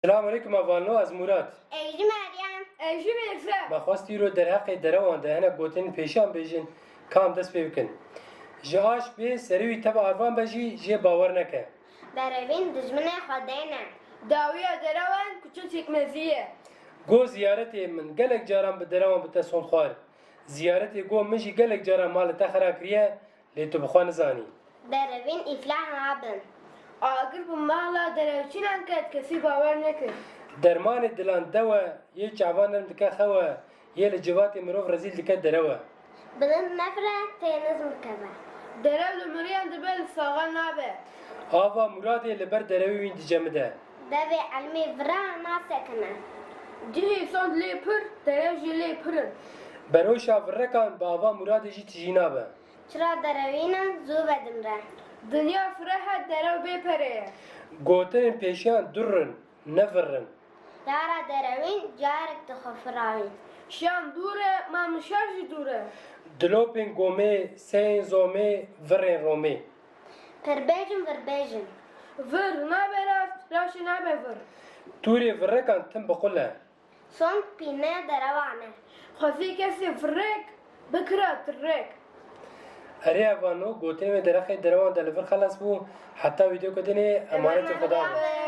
السلام علیکم اوانو از مراد ایجی مریم ایجی میرزا ما خواستی رو در حق دروان ده هنه گوتن پیشان بیجن کام دست پی بکن جهاش به سریوی تبع آروان بجی جه باور نکه دروین دجمنه خدینه داویه دروان کچو چکمزیه گو زیارتی من گلک جاران به دروان بتا سون خوار زیارتی گو مجی گلک جاران مال تخرا کریه لیتو بخوان زانی دروین افلاح نابن آگر bu mağla derevçilen ket kesi baver nekir. درمان دلان دوا یه چعبانم دکه خوا یه لجواتی مروف رزیل دکه دروا بلند نفره تینز مکبه Derev lumuriyen dibel sağa nabe. آوا مرادی لبر دروی وین دجمده دوی علمی ورا ناسکنه Cihi son li pır, derev jili pırın. بروشا ورکان با آوا مرادی جی تجینابه چرا دروینه زو بدمره Dünya frehe derev bepereye. گوتن پیشیان درن نفرن دارا دروین جارک تخفراوین Şam dure, mamışarjı dure. دلوپین گومه سین زومه ورن رومه پربیجن وربیجن Vır nabe rast, raşı nabe vır. توری ورکان تم بقوله سون پینه دروانه Xazi kesi frek, bikra trek. اره اوانو گوتن درخه دروان دلور خلاص بو حتی ویدیو کدنی امانت خدا Nabe.